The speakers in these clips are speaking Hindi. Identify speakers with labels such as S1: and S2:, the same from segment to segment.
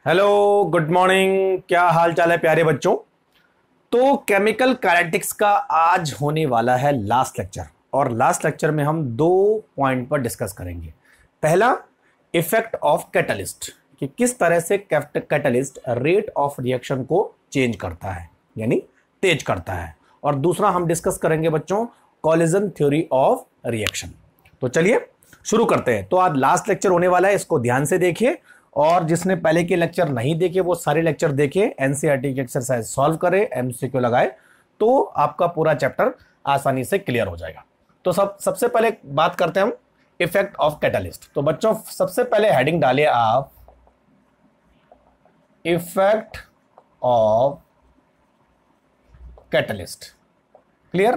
S1: Hello, good morning. क्या हाल चाल है प्यारे बच्चों। तो केमिकल काइनेटिक्स का आज होने वाला है लास्ट लेक्चर, और लास्ट लेक्चर में हम दो पॉइंट पर डिस्कस करेंगे। पहला, इफेक्ट ऑफ कैटलिस्ट, कि किस तरह से कैटलिस्ट रेट ऑफ रिएक्शन को चेंज करता है, यानी तेज करता है। और दूसरा हम डिस्कस करेंगे बच्चों कॉलिजन थ्योरी ऑफ रिएक्शन। तो चलिए शुरू करते हैं। तो आज लास्ट लेक्चर होने वाला है, इसको ध्यान से देखिए, और जिसने पहले के लेक्चर नहीं देखे वो सारे लेक्चर देखे, एनसीईआरटी की एक्सरसाइज सॉल्व करे, एमसीक्यू लगाए, तो आपका पूरा चैप्टर आसानी से क्लियर हो जाएगा। तो सबसे पहले बात करते हैं हम इफेक्ट ऑफ कैटलिस्ट। तो बच्चों सबसे पहले हेडिंग डालिए आप, effect of catalyst. Clear?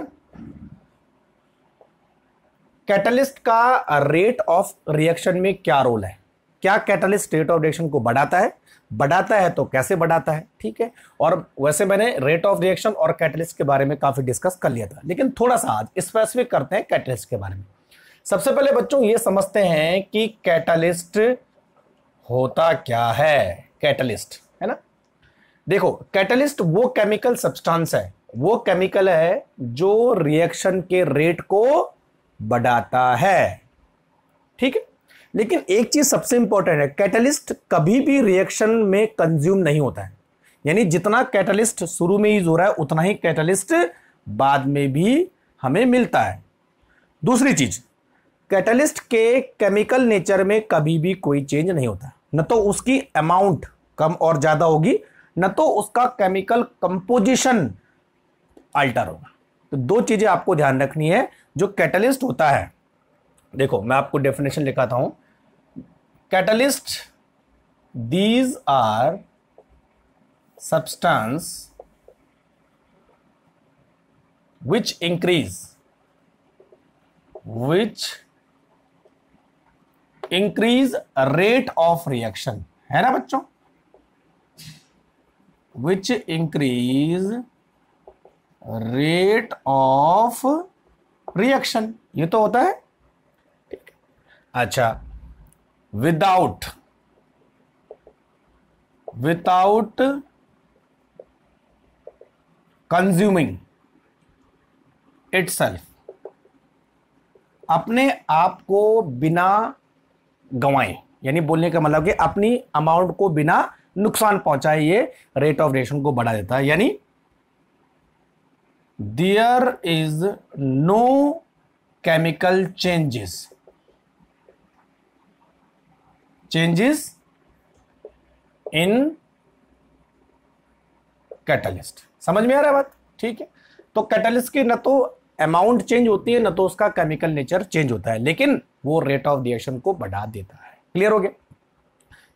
S1: Catalyst का रेट ऑफ रिएक्शन में क्या रोल है? क्या कैटलिस्ट रेट ऑफ रिएक्शन को बढ़ाता है? बढ़ाता है तो कैसे बढ़ाता है? ठीक है। और वैसे मैंने रेट ऑफ रिएक्शन और कैटलिस्ट के बारे में काफी डिस्कस कर लिया था, लेकिन थोड़ा सा आज स्पेसिफिक करते हैं कैटलिस्ट के बारे में। सबसे पहले बच्चों ये समझते हैं कि कैटलिस्ट होता क्या है। कैटलिस्ट है ना, देखो कैटलिस्ट वो केमिकल सब्सटेंस है, वो केमिकल है जो रिएक्शन के रेट को बढ़ाता है। ठीक है। लेकिन एक चीज सबसे इंपॉर्टेंट है, कैटलिस्ट कभी भी रिएक्शन में कंज्यूम नहीं होता है। यानी जितना कैटलिस्ट शुरू में यूज हो रहा है उतना ही कैटलिस्ट बाद में भी हमें मिलता है। दूसरी चीज, कैटलिस्ट के केमिकल नेचर में कभी भी कोई चेंज नहीं होता। न तो उसकी अमाउंट कम और ज्यादा होगी, न तो उसका केमिकल कंपोजिशन अल्टर होगा। तो दो चीजें आपको ध्यान रखनी है। जो कैटलिस्ट होता है, देखो मैं आपको डेफिनेशन लिखाता हूं। Catalyst, these are substance which increase rate of reaction, है ना बच्चों? Which increase rate of reaction, ये तो होता है। अच्छा, विदाउट कंज्यूमिंग इटसेल्फ, अपने आप को बिना गंवाए, यानी बोलने का मतलब कि अपनी अमाउंट को बिना नुकसान पहुंचाए ये रेट ऑफ रिएक्शन को बढ़ा देता है। यानी there is no chemical changes in catalyst. समझ में आ रहा है बात? ठीक है। तो कैटलिस्ट की न तो अमाउंट चेंज होती है, न तो उसका केमिकल नेचर चेंज होता है, लेकिन वो रेट ऑफ रिएक्शन को बढ़ा देता है। क्लियर हो गया?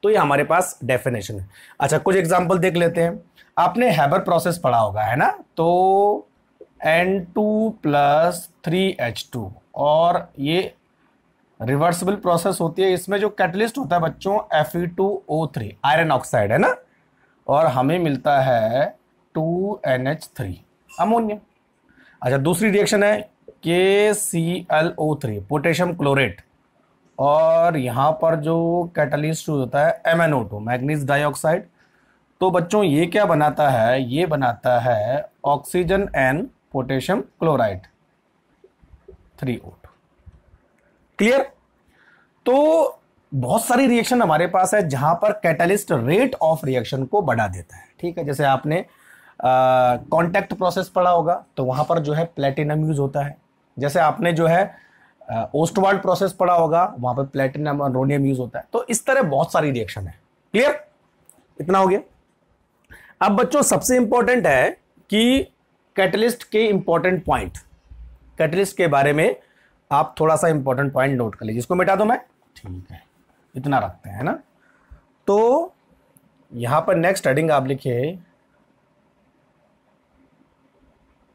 S1: तो ये हमारे पास डेफिनेशन है। अच्छा, कुछ एग्जांपल देख लेते हैं। आपने हैबर प्रोसेस पढ़ा होगा, है ना? तो N2 + 3H2, और ये रिवर्सिबल प्रोसेस होती है। इसमें जो कैटलिस्ट होता है बच्चों Fe2O3, आयरन ऑक्साइड, है ना? और हमें मिलता है 2NH3, अमोनिया। अच्छा, दूसरी रिएक्शन है KClO3, पोटेशियम क्लोरेट, और यहां पर जो कैटलिस्ट होता है MnO2, मैग्नीज डाइऑक्साइड। तो बच्चों ये क्या बनाता है? ये बनाता है oxygen and potassium chloride 3O2। Clear? तो बहुत सारी रिएक्शन हमारे पास है जहां पर कैटलिस्ट रेट ऑफ रिएक्शन को बढ़ा देता है। ठीक है। जैसे आपने कांटेक्ट प्रोसेस पढ़ा होगा, तो वहां पर जो है प्लेटिनम यूज होता है। जैसे आपने जो है ओस्टवाल्ड प्रोसेस पढ़ा होगा, वहां पर प्लेटिनम और रोनियम यूज होता है। तो इस तरह बहुत सारी रिएक्शन है। क्लियर? इतना हो गया। अब बच्चों सबसे इंपॉर्टेंट है कि कैटलिस्ट के इंपॉर्टेंट पॉइंट, कैटलिस्ट के बारे में आप थोड़ा सा इंपॉर्टेंट पॉइंट नोट कर लीजिए। इसको मिटा दो मैं, ठीक है, इतना रखते हैं, है ना? तो यहां पर नेक्स्ट हेडिंग आप लिखिए,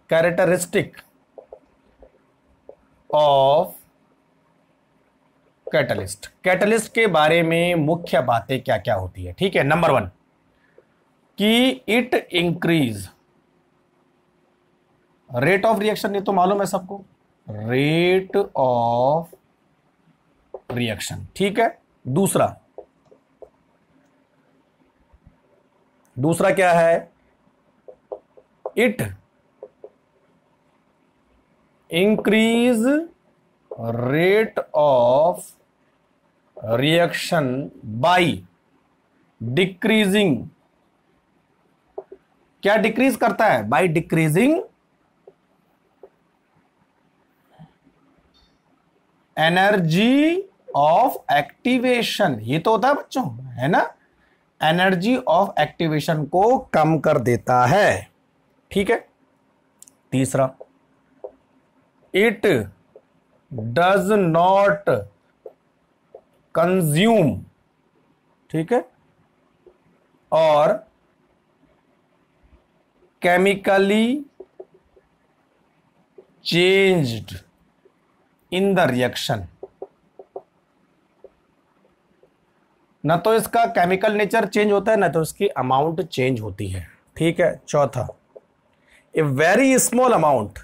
S1: कैरेक्टरिस्टिक ऑफ कैटलिस्ट। कैटलिस्ट के बारे में मुख्य बातें क्या क्या होती है? ठीक है। नंबर 1 कि it increase rate of reaction, ये तो मालूम है सबको, रेट ऑफ रिएक्शन। ठीक है। दूसरा, दूसरा क्या है, it increase rate of reaction by decreasing, क्या डिक्रीज करता है, by decreasing energy of activation. ये तो होता है बच्चों, है ना, एनर्जी ऑफ एक्टिवेशन को कम कर देता है। ठीक है। तीसरा, इट डज नॉट कंज्यूम, ठीक है, और chemically changed in the reaction. ना तो इसका केमिकल नेचर चेंज होता है, ना तो इसकी अमाउंट चेंज होती है। ठीक है। चौथा, a very small amount,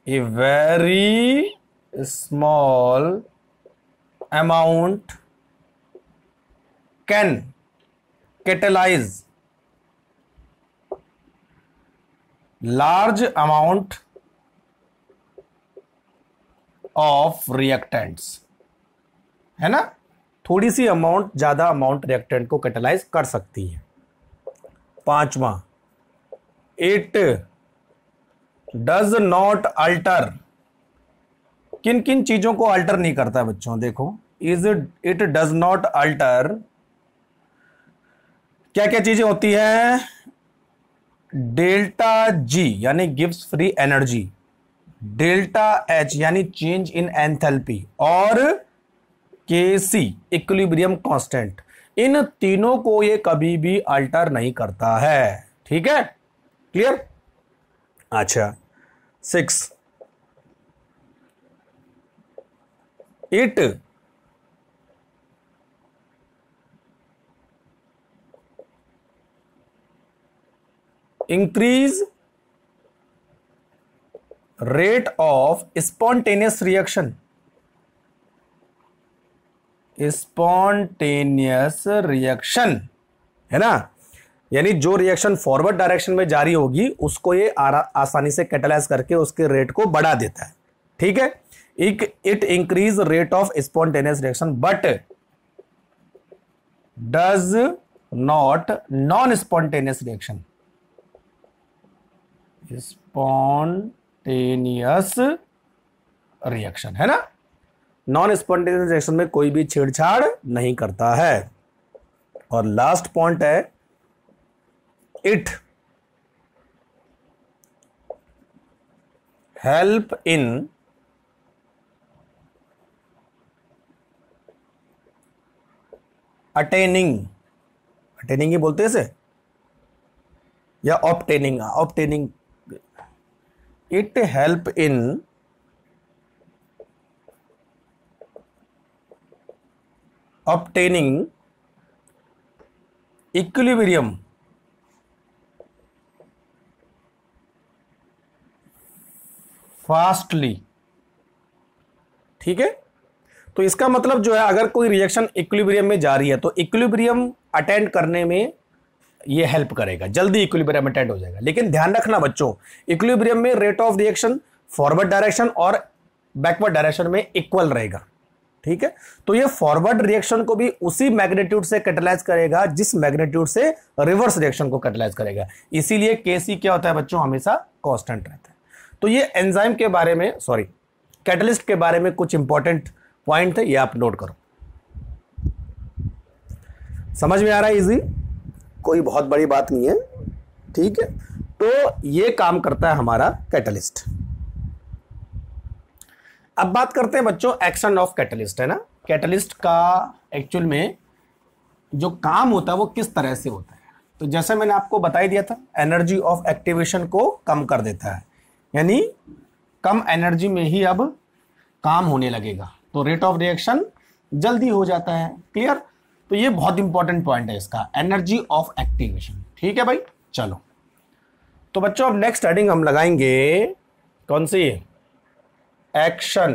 S1: a very small amount can catalyse large amount of reactants, है ना, थोड़ी सी अमाउंट ज्यादा अमाउंट रिएक्टेंट को कैटेलाइज कर सकती है। पांचवा, इट डज नॉट अल्टर, किन किन चीजों को अल्टर नहीं करता है बच्चों, देखो, इट डज नॉट अल्टर, क्या क्या चीजें होती हैं, डेल्टा जी यानी gives free energy, delta H यानी चेंज इन एंथैल्पी, और के सी इक्विलिब्रियम कांस्टेंट। इन तीनों को ये कभी भी अल्टर नहीं करता है। ठीक है, क्लियर। अच्छा, 6, it increase rate of spontaneous reaction, spontaneous reaction, है ना, यानी जो रिएक्शन फॉरवर्ड डायरेक्शन में जारी होगी उसको ये आसानी से कैटेलाइज करके उसके रेट को बढ़ा देता है। ठीक है। It increase rate of spontaneous reaction but does not non spontaneous reaction, spontaneous reaction, है ना, नॉन स्पॉन्टेनियस रिएक्शन में कोई भी छेड़छाड़ नहीं करता है। और लास्ट पॉइंट है, it help in attaining, attaining ही बोलते हैं इसे, या obtaining, obtaining, it help in obtaining equilibrium fastly. ठीक है। तो इसका मतलब जो है, अगर कोई रिएक्शन इक्विलिब्रियम में जा रही है तो इक्विलिब्रियम अटेंड करने में ये हेल्प करेगा, जल्दी इक्विलिब्रियम अटेंड हो जाएगा। लेकिन ध्यान रखना बच्चों, इक्विलिब्रियम में rate of reaction forward direction और बैकवर्ड डायरेक्शन में इक्वल रहेगा। ठीक है। तो ये फॉरवर्ड रिएक्शन को भी उसी मैग्नीट्यूड से कैटेलाइज करेगा जिस मैग्नीट्यूड से रिवर्स रिएक्शन को कैटेलाइज करेगा। इसीलिए केसी क्या होता है बच्चों, हमेशा कांस्टेंट रहता है। तो ये एंजाइम के बारे में, सॉरी, कैटलिस्ट के बारे में कुछ इंपॉर्टेंट पॉइंट है, ये आप नोट करो। समझ में आ रहा है? इजी, कोई बहुत बड़ी बात नहीं है। ठीक है। तो ये काम करता है हमारा कैटलिस्ट। अब बात करते हैं बच्चों एक्शन ऑफ कैटलिस्ट, है ना। कैटलिस्ट का एक्चुअल में जो काम होता है वो किस तरह से होता है, तो जैसे मैंने आपको बता ही दिया था, एनर्जी ऑफ एक्टिवेशन को कम कर देता है, यानी कम एनर्जी में ही अब काम होने लगेगा, तो रेट ऑफ रिएक्शन जल्दी हो जाता है। क्लियर। तो ये बहुत इंपॉर्टेंट पॉइंट है इसका, एनर्जी ऑफ एक्टिवेशन। ठीक है भाई, चलो। तो बच्चों अब नेक्स्ट हेडिंग हम लगाएंगे कौन सी, एक्शन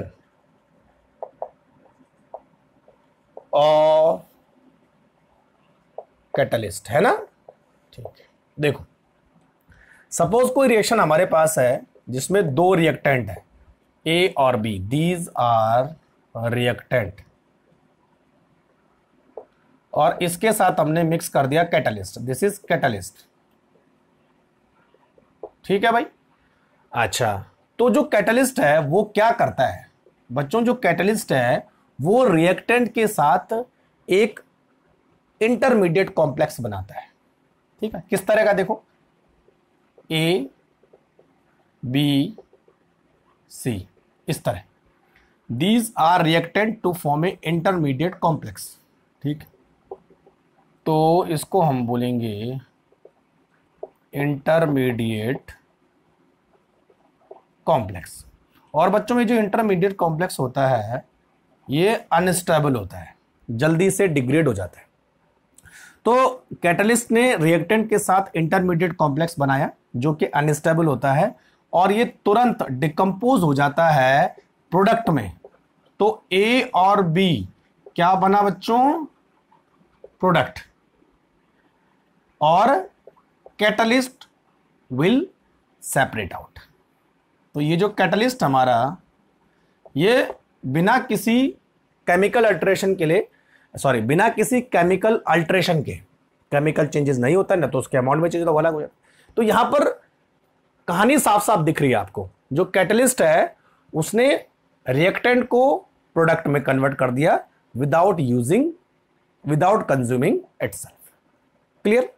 S1: ऑफ कैटलिस्ट, है ना। ठीक है, देखो सपोज कोई रिएक्शन हमारे पास है जिसमें दो रिएक्टेंट है ए और बी, दीज आर रिएक्टेंट, और इसके साथ हमने मिक्स कर दिया कैटलिस्ट, दिस इज कैटलिस्ट। ठीक है भाई। अच्छा, तो जो कैटलिस्ट है वो क्या करता है बच्चों, जो कैटलिस्ट है वो रिएक्टेंट के साथ एक इंटरमीडिएट कॉम्प्लेक्स बनाता है। ठीक है, किस तरह का, देखो ए बी सी, इस तरह, these are reactant to form a intermediate complex. ठीक, तो इसको हम बोलेंगे इंटरमीडिएट कॉम्प्लेक्स। और बच्चों में जो इंटरमीडिएट कॉम्प्लेक्स होता है ये अनस्टेबल होता है, जल्दी से डिग्रेड हो जाता है। तो कैटलिस्ट ने रिएक्टेंट के साथ इंटरमीडिएट कॉम्प्लेक्स बनाया जो कि अनस्टेबल होता है और ये तुरंत डिकम्पोज हो जाता है प्रोडक्ट में। तो ए और बी क्या बना बच्चों, प्रोडक्ट, और कैटलिस्ट विल सेपरेट आउट। तो ये जो कैटलिस्ट हमारा, ये बिना किसी केमिकल अल्टरेशन के लिए, सॉरी, बिना किसी केमिकल अल्टरेशन के, केमिकल चेंजेस नहीं होता ना, तो उसके अमाउंट में चेंज तो अलग हो जाता। तो यहां पर कहानी साफ साफ दिख रही है आपको, जो कैटलिस्ट है उसने रिएक्टेंट को प्रोडक्ट में कन्वर्ट कर दिया विदाउट कंज्यूमिंग इटसेल्फ। क्लियर।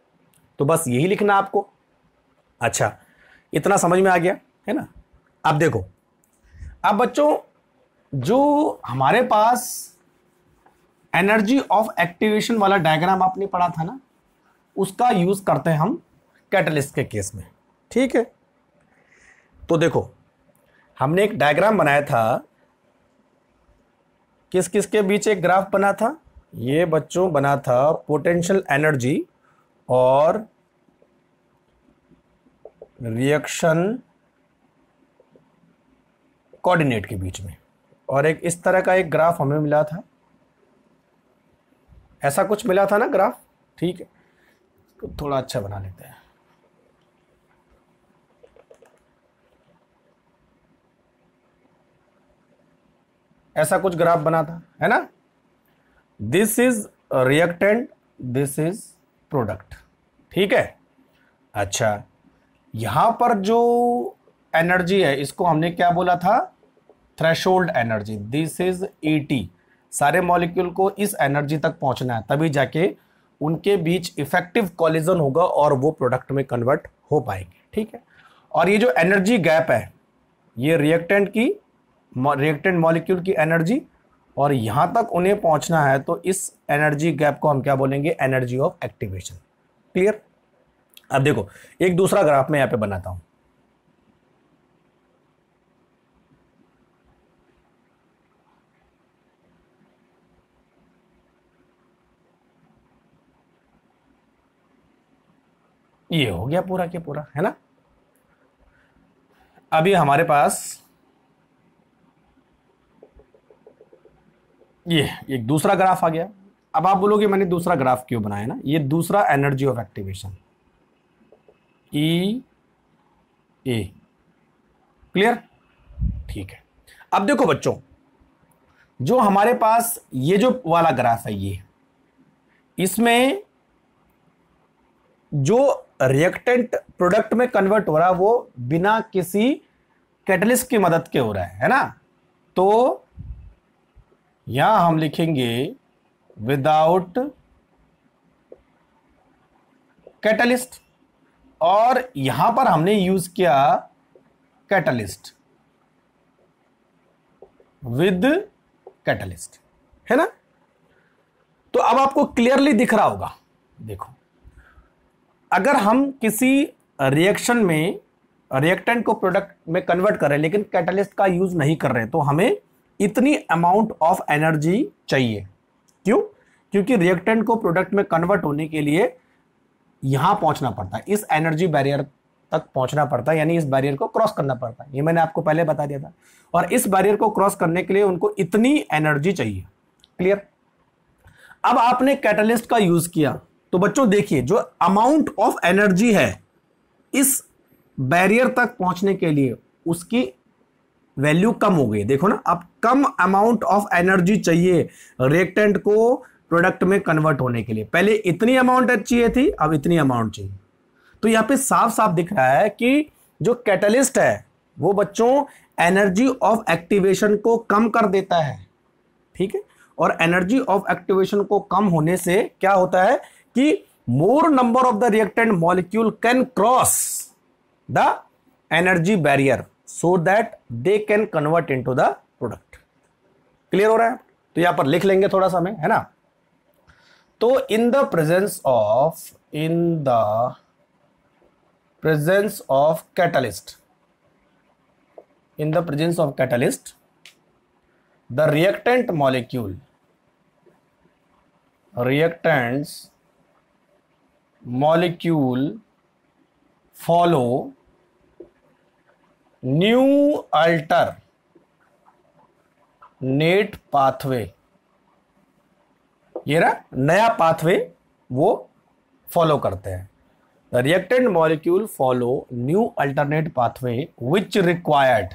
S1: तो बस यही लिखना आपको। अच्छा, इतना समझ में आ गया है ना। अब देखो, अब बच्चों जो हमारे पास एनर्जी ऑफ एक्टिवेशन वाला डायग्राम आपने पढ़ा था ना, उसका यूज करते हैं हम कैटलिस्ट के केस में। ठीक है, तो देखो हमने एक डायग्राम बनाया था, किस किस के बीच एक ग्राफ बना था, ये बच्चों बना था पोटेंशियल एनर्जी और रिएक्शन कोऑर्डिनेट के बीच में, और एक इस तरह का एक ग्राफ हमें मिला था, ऐसा कुछ मिला था ना ग्राफ। ठीक है, तो थोड़ा अच्छा बना लेते हैं। ऐसा कुछ ग्राफ बना था, है ना। This is reactant, this is product. ठीक है। अच्छा, यहां पर जो एनर्जी है इसको हमने क्या बोला था, threshold energy. This is ET। सारे मॉलिक्यूल को इस एनर्जी तक पहुंचना है, तभी जाके उनके बीच इफेक्टिव कॉलिजन होगा और वो प्रोडक्ट में कन्वर्ट हो पाएंगे। ठीक है। और ये जो एनर्जी गैप है, ये रिएक्टेंट मॉलिक्यूल की एनर्जी, और यहां तक उन्हें पहुंचना है, तो इस एनर्जी गैप को हम क्या बोलेंगे, एनर्जी ऑफ एक्टिवेशन। क्लियर। अब देखो एक दूसरा ग्राफ मैं यहां पे बनाता हूं। ये हो गया पूरा के पूरा, है ना। अभी हमारे पास ये एक दूसरा ग्राफ आ गया। अब आप बोलोगे मैंने दूसरा ग्राफ क्यों बनाया ना, ये दूसरा energy of activation E A। Clear. ठीक है। अब देखो बच्चों, जो हमारे पास ये जो वाला ग्राफ है, ये इसमें जो रिएक्टेंट प्रोडक्ट में कन्वर्ट हो रहा है वो बिना किसी कैटलिस्ट की मदद के हो रहा है ना। तो यहां हम लिखेंगे विदाउट कैटलिस्ट, और यहां पर हमने यूज किया कैटलिस्ट विद कैटलिस्ट, है ना। तो अब आपको क्लियरली दिख रहा होगा। देखो, अगर हम किसी रिएक्शन में रिएक्टेंट को प्रोडक्ट में कन्वर्ट कर रहे हैं लेकिन कैटलिस्ट का यूज नहीं कर रहे हैं, तो हमें इतनी अमाउंट ऑफ एनर्जी चाहिए। क्यों? क्योंकि रिएक्टेंट को प्रोडक्ट में कन्वर्ट होने के लिए यहां पहुंचना पड़ता है, इस एनर्जी बैरियर तक पहुंचना पड़ता है, यानी इस बैरियर को क्रॉस करना पड़ता है। ये मैंने आपको पहले बता दिया था। और इस बैरियर को क्रॉस करने के लिए उनको इतनी एनर्जी चाहिए। क्लियर। अब आपने कैटलिस्ट का यूज किया, तो बच्चों देखिए, जो अमाउंट ऑफ एनर्जी है इस बैरियर तक पहुंचने के लिए, उसकी वैल्यू कम हो गई। देखो ना, अब कम अमाउंट ऑफ एनर्जी चाहिए रिएक्टेंट को प्रोडक्ट में कन्वर्ट होने के लिए। पहले इतनी अमाउंट चाहिए थी, अब इतनी अमाउंट चाहिए। तो यहां पे साफ साफ दिख रहा है कि जो कैटलिस्ट है वो बच्चों एनर्जी ऑफ एक्टिवेशन को कम कर देता है, ठीक है। और एनर्जी ऑफ एक्टिवेशन को कम होने से क्या होता है कि मोर number of the reactant molecule can cross the energy barrier so that they can convert into the product. Clear हो रहा है? तो यहां पर लिख लेंगे थोड़ा सा में, है ना। तो in the presence of catalyst, in the presence of catalyst, the reactants molecule follow new alternate pathway। ये ना नया पाथवे वो फॉलो करते हैं। The reactant molecule follow new alternate pathway which required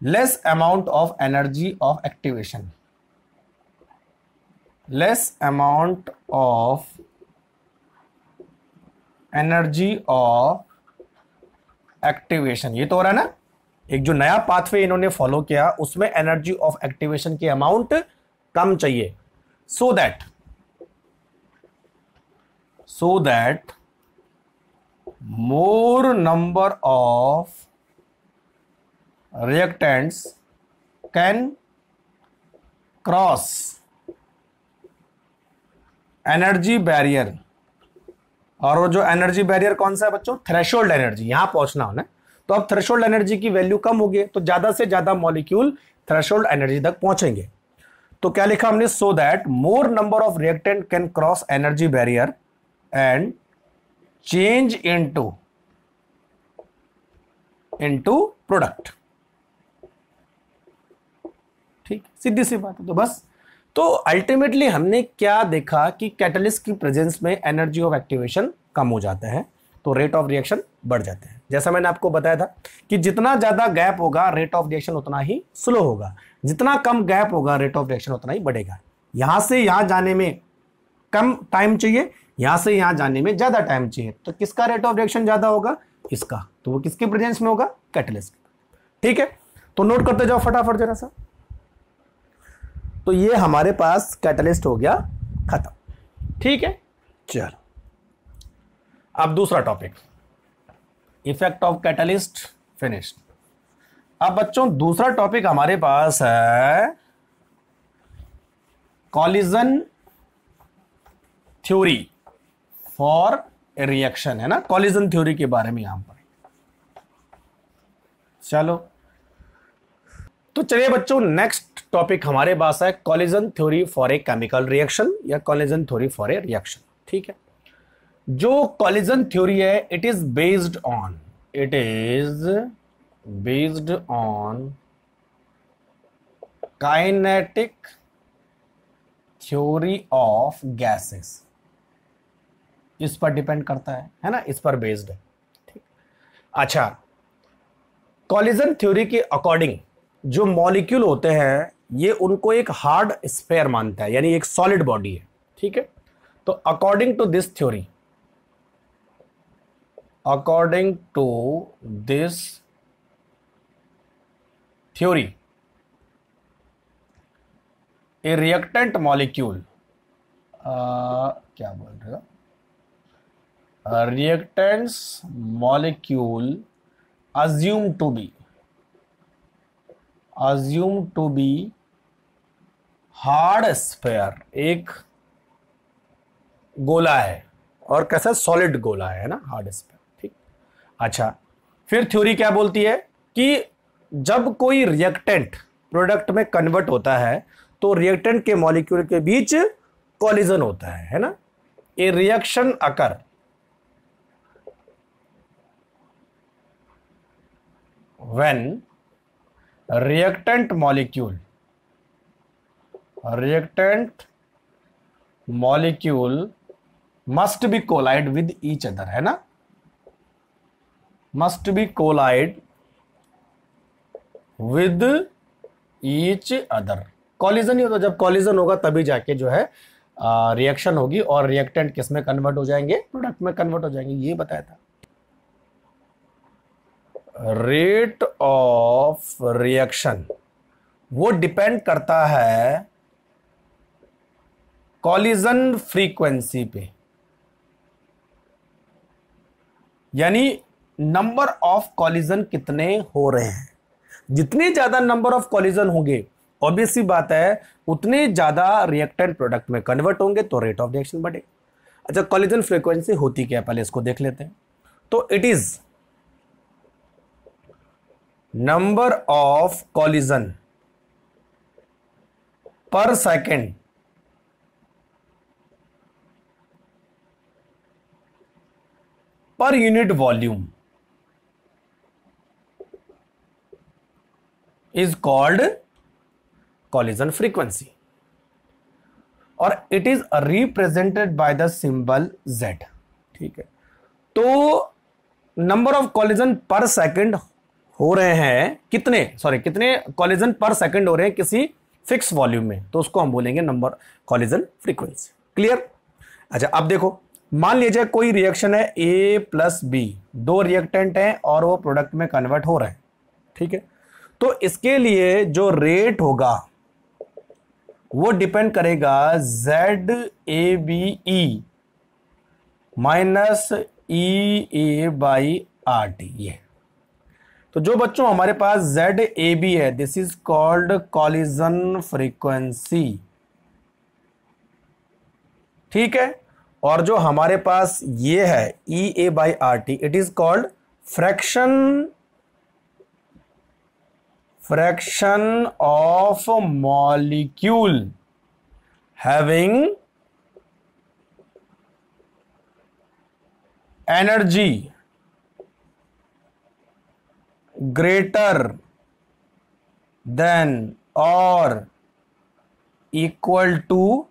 S1: less amount of energy of activation, less amount of energy of activation। ये तो हो रहा है ना, एक जो नया पाथवे इन्होंने फॉलो किया उसमें एनर्जी ऑफ एक्टिवेशन की अमाउंट कम चाहिए, so that more number of reactants can cross energy barrier. और वो जो एनर्जी बैरियर कौन सा है बच्चों? Threshold energy. यहां पहुंचना होना, तो अब थ्रेशोल्ड एनर्जी की वैल्यू कम होगी तो ज्यादा से ज्यादा मॉलिक्यूल थ्रेशोल्ड एनर्जी तक पहुंचेंगे। तो क्या लिखा हमने? So that more number of reactant can cross energy barrier and change into product. ठीक, सीधी सी बात है। तो बस, तो अल्टीमेटली हमने क्या देखा कि कैटलिस्ट की प्रेजेंस में एनर्जी ऑफ एक्टिवेशन कम हो जाता है तो रेट ऑफ रिएक्शन बढ़ जाते हैं। जैसा मैंने आपको बताया था कि जितना ज्यादा गैप होगा रेट ऑफ रिएक्शन उतना ही स्लो होगा, जितना कम गैप होगा रेट ऑफ रिएक्शन उतना ही बढ़ेगा। यहां से यहां जाने में कम टाइम चाहिए, यहां से यहां जाने में ज्यादा टाइम चाहिए, तो किसका रेट ऑफ रिएक्शन ज्यादा होगा? इसका। तो वो किसके प्रेजेंस में होगा? कैटलिस्ट। ठीक है, तो नोट करते जाओ फटाफट जरा सा। तो ये हमारे पास कैटलिस्ट हो गया खत्म। ठीक है, चलो अब दूसरा topic, effect of catalyst finished. अब बच्चों दूसरा टॉपिक हमारे पास है कॉलिजन थ्योरी फॉर रिएक्शन, है ना। कॉलिजन थ्योरी के बारे में यहां पर चलो, तो चलिए बच्चों नेक्स्ट टॉपिक हमारे पास है collision theory for a chemical reaction या collision theory for a reaction. ठीक है, जो कॉलिजन थ्योरी है it is based on kinetic theory of gases. इस पर डिपेंड करता है ना, इस पर बेस्ड है। ठीक, अच्छा, कॉलिजन थ्योरी के अकॉर्डिंग जो मॉलिक्यूल होते हैं ये उनको एक हार्ड स्फीयर मानता है, यानी एक सॉलिड बॉडी है। ठीक है, तो according to this theory a reactant molecule, क्या बोल रहे हो, reactants molecule assumed to be hard sphere, एक गोला है और कैसा सॉलिड गोला है ना, हार्ड स्फीयर। ठीक, अच्छा, फिर थ्योरी क्या बोलती है कि जब कोई रिएक्टेंट प्रोडक्ट में कन्वर्ट होता है तो रिएक्टेंट के मॉलिक्यूल के बीच कॉलिजन होता है ना। A reaction occur when reactant molecule reactant molecule must be collide with each other, है ना, must be collide with each other. Collision ही होता, जब कॉलिजन होगा तभी जाके जो है रिएक्शन होगी और रिएक्टेंट किस में कन्वर्ट हो जाएंगे, प्रोडक्ट में कन्वर्ट हो जाएंगे, ये बताया था। रेट ऑफ रिएक्शन वो डिपेंड करता है कॉलिजन फ्रीक्वेंसी पे, यानी नंबर ऑफ कॉलिजन कितने हो रहे हैं। जितने ज्यादा नंबर ऑफ कॉलिजन होंगे, ऑब्वियस सी बात है, उतने ज्यादा रिएक्टेंट प्रोडक्ट में कन्वर्ट होंगे तो रेट ऑफ रिएक्शन बढ़ेगा। अच्छा, कॉलिजन फ्रीक्वेंसी होती क्या है, पहले इसको देख लेते हैं। तो it is number of collision per second per unit volume is called collision frequency, और it is represented by the symbol Z। ठीक है, तो number of collision per second हो रहे हैं, कितने कॉलिजन पर सेकंड हो रहे हैं किसी फिक्स वॉल्यूम में, तो उसको हम बोलेंगे नंबर कॉलिजन फ्रीक्वेंसी। क्लियर। अच्छा, अब देखो, मान लीजिए कोई रिएक्शन है A+B, दो रिएक्टेंट हैं और वो प्रोडक्ट में कन्वर्ट हो रहे हैं। ठीक है, तो इसके लिए जो रेट होगा वो डिपेंड करेगा ZABE माइनस EA/RT। ये तो जो बच्चों हमारे पास ZAB है, this is called collision frequency. ठीक है, और जो हमारे पास ये है EA/RT, it is called fraction of molecule having energy greater than और equal to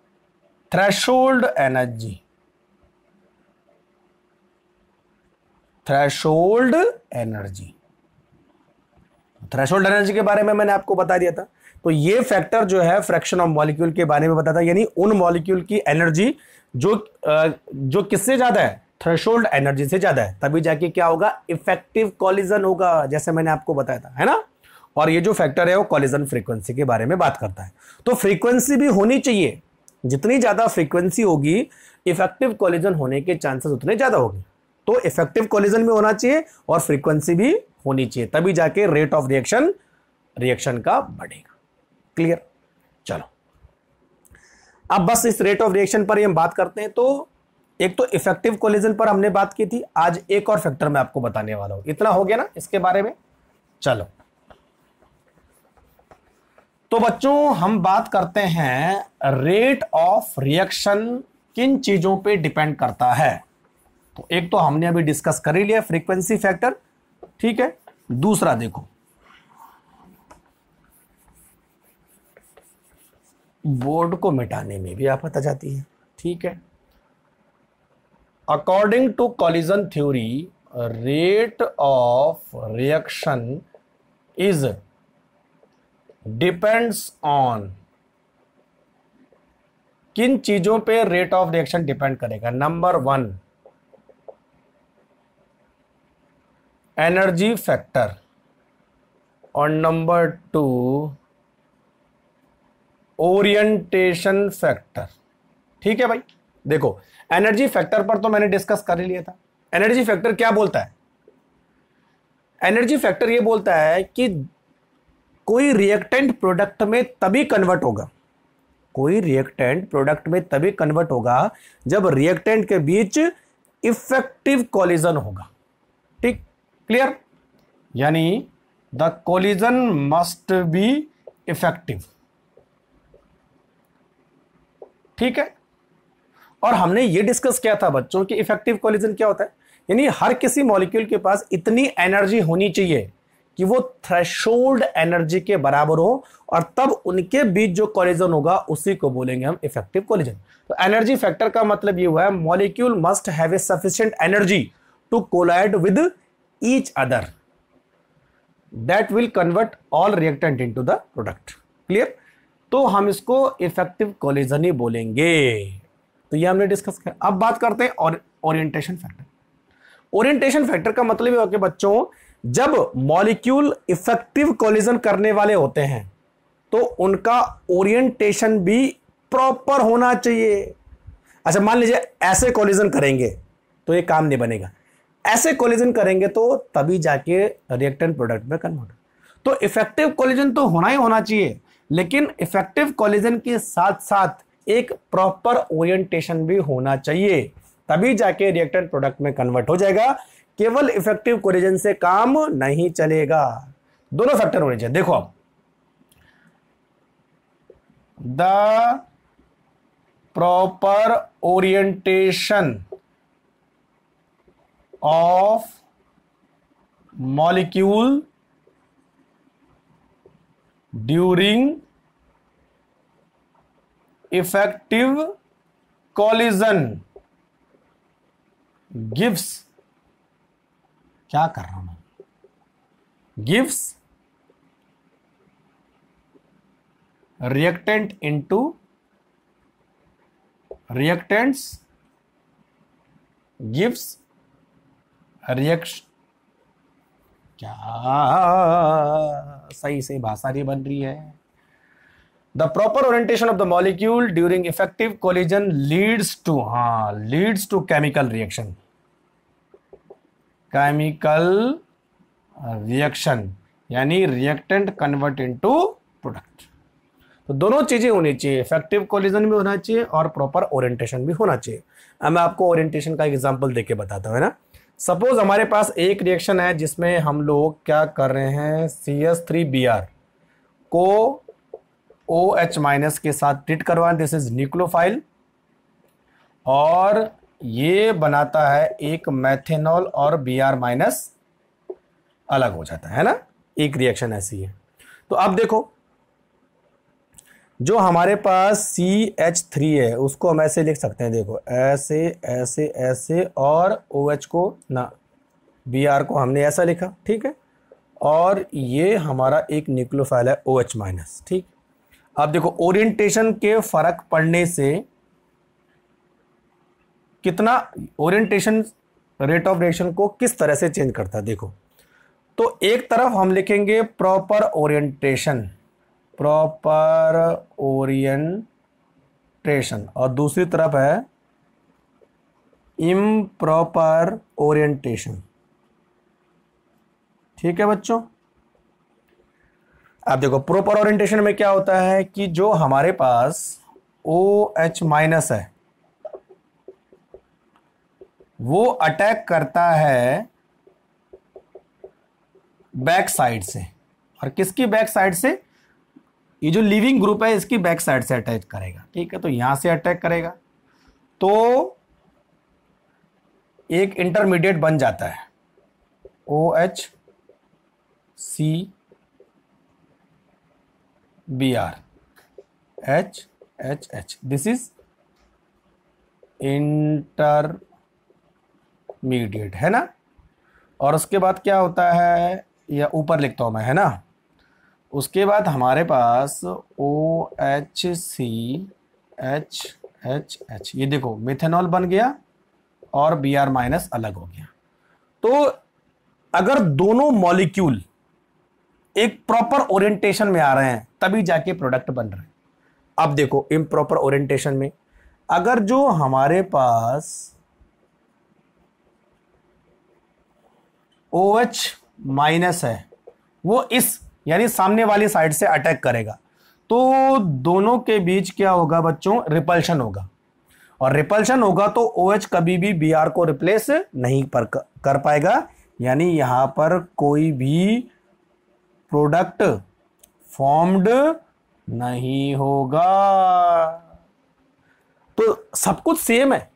S1: threshold energy. Threshold energy के बारे में मैंने आपको बता दिया था। तो ये फैक्टर जो है फ्रैक्शन ऑफ मॉलिक्यूल के बारे में बताता है, यानी उन मॉलिक्यूल की एनर्जी जो किससे ज्यादा है, थ्रेशोल्ड एनर्जी से ज्यादा है, तभी जाके क्या होगा, इफेक्टिव कॉलिजन होगा, जैसे मैंने आपको बताया था, है ना। और ये जो फैक्टर है वो कॉलिजन फ्रीक्वेंसी के बारे में बात करता है। तो फ्रीक्वेंसी भी होनी चाहिए, जितनी ज्यादा फ्रीक्वेंसी होगी इफेक्टिव कॉलिजन होने के चांसेस उतने ज्यादा होंगे। तो इफेक्टिव कॉलिजन भी होना चाहिए और फ्रीक्वेंसी भी होनी चाहिए, तभी जाके रेट ऑफ रिएक्शन का बढ़ेगा। क्लियर। चलो, अब बस इस रेट ऑफ रिएक्शन पर ही हम बात करते हैं। तो एक तो इफेक्टिव कॉलिजन पर हमने बात की थी, आज एक और फैक्टर मैं आपको बताने वाला हूं। इतना हो गया ना इसके बारे में। चलो, तो बच्चों हम बात करते हैं रेट ऑफ रिएक्शन किन चीजों पे डिपेंड करता है। तो एक तो हमने अभी डिस्कस कर ही लिया, फ्रीक्वेंसी फैक्टर। ठीक है, दूसरा देखो, बोर्ड को मिटाने में भी आफत आ जाती है। ठीक है, according to collision theory, rate of reaction is depends on, किन चीजों पे रेट ऑफ रिएक्शन डिपेंड करेगा। नंबर 1 एनर्जी फैक्टर, और नंबर 2 ओरिएंटेशन फैक्टर। ठीक है भाई, देखो एनर्जी फैक्टर पर तो मैंने डिस्कस कर ही लिया था। एनर्जी फैक्टर क्या बोलता है, एनर्जी फैक्टर ये बोलता है कि कोई रिएक्टेंट प्रोडक्ट में तभी कन्वर्ट होगा, कोई रिएक्टेंट प्रोडक्ट में तभी कन्वर्ट होगा जब रिएक्टेंट के बीच इफेक्टिव कॉलिजन होगा। ठीक, क्लियर। यानी the collision must be effective. ठीक है, और हमने ये डिस्कस किया था बच्चों कि इफेक्टिव कॉलिजन क्या होता है, यानी हर किसी मॉलिक्यूल के पास इतनी एनर्जी होनी चाहिए कि वो थ्रेशोल्ड एनर्जी के बराबर हो, और तब उनके बीच जो कोलिजन होगा उसी को बोलेंगे हम इफेक्टिव कोलिजन। तो एनर्जी फैक्टर का मतलब ये हुआ है molecule must have a sufficient energy to collide with each other that will convert all reactant into the product. Clear? तो हम इसको इफेक्टिव कोलिजन ही बोलेंगे। तो ये हमने डिस्कस किया। अब बात करते हैं ओरिएंटेशन फैक्टर। ओरिएंटेशन फैक्टर का मतलब ये होगा कि बच्चों, जब मॉलिक्यूल इफेक्टिव कोलिजन करने वाले होते हैं तो उनका ओरिएंटेशन भी प्रॉपर होना चाहिए। अच्छा, मान लीजिए ऐसे कोलिजन करेंगे तो ये काम नहीं बनेगा, ऐसे कोलिजन करेंगे तो तभी जाके रिएक्टेंट प्रोडक्ट में कन्वर्ट। तो इफेक्टिव कोलिजन तो होना ही होना चाहिए, लेकिन इफेक्टिव कोलिजन के साथ साथ एक प्रॉपर ओरिएंटेशन भी होना चाहिए, तभी जाके रिएक्टेंट प्रोडक्ट में कन्वर्ट हो जाएगा। केवल इफेक्टिव कोलिजन से काम नहीं चलेगा, दोनों फैक्टर होने चाहिए। देखो अब, the proper orientation of molecule during effective collision gives, क्या कर रहा हूं मैं, gives reactant into reactants, gives reaction, क्या सही से भाषा नहीं बन रही है। The proper orientation of the molecule during effective collision leads to chemical reaction, chemical reaction यानी रिएक्टेंट कन्वर्ट इनटू प्रोडक्ट। तो दोनों चीजें होनी चाहिए, इफेक्टिव कोलिजन भी होना चाहिए और प्रॉपर ओरिएंटेशन भी होना चाहिए। अब मैं आपको ओरिएंटेशन का एग्जांपल देके बताता हूं, है ना। सपोज हमारे पास एक रिएक्शन है जिसमें हम लोग क्या कर रहे हैं, CH3Br को OH- के साथ ट्रीट करवाएं, दिस इज न्यूक्लियोफाइल, और ये बनाता है एक मेथेनॉल और Br- अलग हो जाता है ना। एक रिएक्शन ऐसी है। तो अब देखो, जो हमारे पास CH3 है उसको हम ऐसे लिख सकते हैं, देखो ऐसे ऐसे ऐसे, और OH को ना, Br को हमने ऐसा लिखा, ठीक है, और ये हमारा एक न्यूक्लियोफाइल है OH-, ठीक। अब देखो ओरिएंटेशन के फर्क पड़ने से कितना ओरिएंटेशन रेट ऑफ रिएक्शन को किस तरह से चेंज करता है, देखो। तो एक तरफ हम लिखेंगे प्रॉपर ओरिएंटेशन, और दूसरी तरफ है इम्प्रॉपर ओरिएंटेशन, ठीक है बच्चों। अब देखो प्रॉपर ओरिएंटेशन में क्या होता है कि जो हमारे पास OH- है वो अटैक करता है बैक साइड से, और किसकी बैक साइड से, ये जो लिविंग ग्रुप है इसकी बैक साइड से अटैक करेगा, ठीक है। तो यहां से अटैक करेगा तो एक इंटरमीडिएट बन जाता है OHCBr HHH, this is intermediate, है ना। और उसके बाद क्या होता है, या ऊपर लिखता हूं मैं, है ना। उसके बाद हमारे पास OHCHHH, ये देखो मिथेनॉल बन गया और Br- अलग हो गया। तो अगर दोनों मॉलिक्यूल एक प्रॉपर ओरिएंटेशन में आ रहे हैं तभी जाके प्रोडक्ट बन रहे हैं। अब देखो इम्प्रॉपर ओरिएंटेशन में अगर जो हमारे पास OH- है वो इस यानी सामने वाली साइड से अटैक करेगा, तो दोनों के बीच क्या होगा बच्चों, रिपल्शन होगा, और रिपल्शन होगा तो OH कभी भी Br को रिप्लेस नहीं कर पाएगा, यानी यहां पर कोई भी प्रोडक्ट फॉर्म्ड नहीं होगा। तो सब कुछ सेम है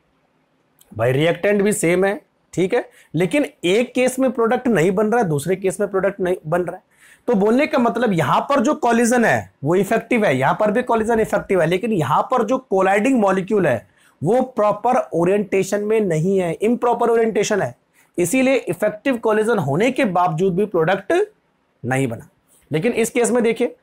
S1: भाई, रिएक्टेंट भी सेम है, ठीक है, लेकिन एक केस में प्रोडक्ट नहीं बन रहा है, दूसरे केस में प्रोडक्ट नहीं बन रहा है। तो बोलने का मतलब यहां पर जो कॉलिजन है वो इफेक्टिव है, यहां पर भी कॉलिजन इफेक्टिव है, लेकिन यहां पर जो कोलाइडिंग मॉलिक्यूल है वो प्रॉपर ओरिएंटेशन में नहीं है, इम्प्रॉपर ओरिएंटेशन है, इसीलिए इफेक्टिव कॉलिजन होने के बावजूद भी प्रोडक्ट नहीं बना। लेकिन इस केस में देखिए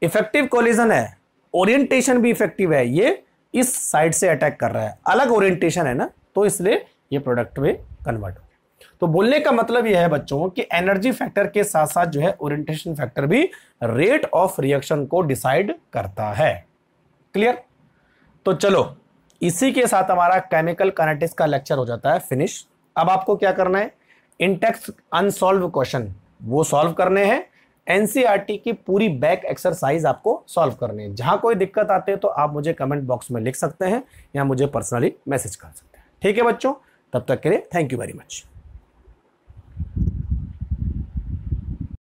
S1: इफेक्टिव कॉलिजन है, ओरिएंटेशन भी इफेक्टिव है, ये इस साइड से अटैक कर रहा है, अलग ओरिएंटेशन है ना, तो इसलिए ये प्रोडक्ट में कन्वर्ट हो गया। तो बोलने का मतलब यह है बच्चों कि एनर्जी फैक्टर के साथ साथ जो है ओरिएंटेशन फैक्टर भी रेट ऑफ रिएक्शन को डिसाइड करता है। क्लियर? तो चलो इसी के साथ हमारा केमिकल काइनेटिक्स का लेक्चर हो जाता है फिनिश। अब आपको क्या करना है, इंटेक्स अनसॉल्व क्वेश्चन वो सॉल्व करने हैं, एनसीईआरटी की पूरी बैक एक्सरसाइज आपको सॉल्व करनी है। जहां कोई दिक्कत आते है तो आप मुझे कमेंट बॉक्स में लिख सकते हैं या मुझे पर्सनली मैसेज कर सकते हैं। ठीक है बच्चों, तब तक के लिए थैंक यू वेरी मच।